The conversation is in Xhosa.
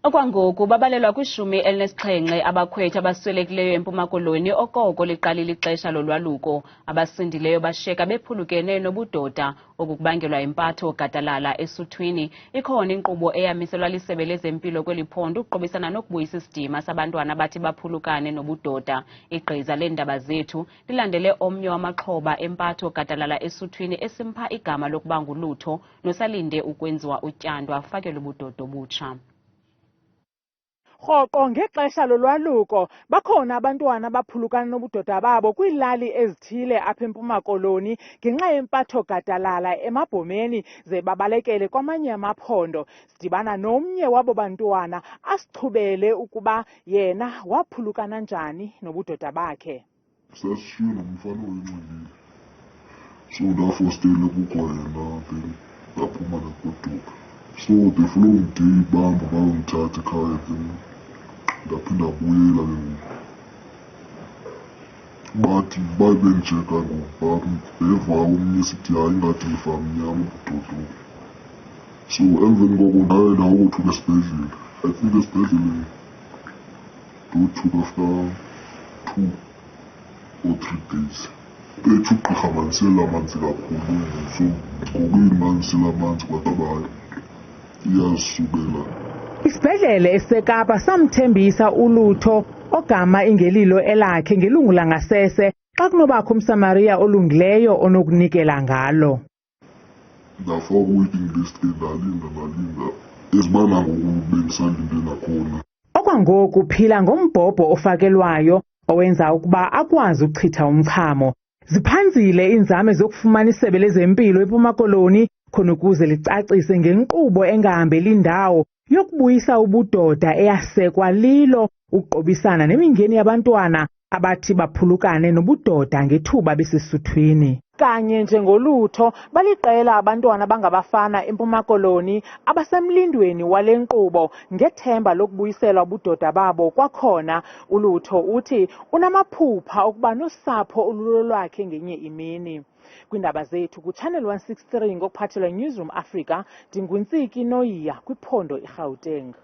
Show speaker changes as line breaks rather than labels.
Okwangoku babalelwa kwishumi elinesixhenxe abakhwetha abaswelekileyo eMpuma Koloni okoko liqalile ixesha lolwaluko. Abasindileyo bashiyeka bephulukene nobudoda okubangelwa yimpatho-gadalala esuthwini. Ikhona inkqubo eyaamiselwa liSebe lezempilo kweli phondo ukuqobisana nokubuyisa isidima sabantwana abathi baphulukane nobudoda. Igqiza Leendaba Zethu lilandele omnye wamaxhoba empatho-gadalala esuthwini esimpha igama lokuba ngu'Lutho nosalinde ukwenziwa utyando afakelwe ubudoda obutsha.
Rhoqo ngexesha lolwaluko bakhona abantwana abaphulukana nobudoda babo kwiilali ezithile apha eMpuma Koloni ngenxa yempatho-gadalala emabhomeni ze babalekele kwamanye amaphondo. Sidibana nomnye wabo bantwana asichubele ukuba yena waphulukana njani nobudoda bakhe.
Sasishiywe nomfana oyinxilile, so ndafostele kukho yena then ndaphuma nagoduka. So the following day bamba bayongithatha ekhaya then ndaphinda buyela ke ngoku. Bathi babendijeka ngoku beva omnye sithi hayi ingathi ndifamnyama ubudoda. So emveni koko ndaye ndawothuka esibhedlele. I think esibhedlele ndothuka after 2 or 3 days. Bethi ugqirha mandisele amanzi kakhulu, so ngokuyini mandisele amanzi kwatabayo iyazisukela.
Isibhedlele eseKapa samthembisa uLutho ogama ingelilo elakhe ngelungu langasese xa kunobakho umSamaria olungileyo onokunikela ngalo.
Ndafaka waiting list ke ndalinda ezibana ngoku bendisalinde nakhona.
Okwangoku uphila ngombhobho ofakelwayo owenza ukuba akwazi ukuchitha umchamo. Ziphanzile iinzame zokufumana iSebe lezempilo eMpuma Koloni khona ukuze licacise ngenkqubo engahambeli ndawo yokubuyisa ubudoda eyasekwa lilo ukuqobisana nemingeni yabantwana abathi baphulukane nobudoda ngethuba besesuthwini. Kanye njengolutho baliqela abantwana abangabafana eMpuma Koloni abasemlindweni wale nkqubo ngethemba lokubuyisela ubudoda babo. Kwakhona uLutho uthi unamaphupha okuba nosapho olulolwakhe ngenye imini. Kwiindaba zethu kuChannel 163 ngokuphathelwa Newsroom Africa, ndinguNtsiki Noyiya kwiphondo iGauteng.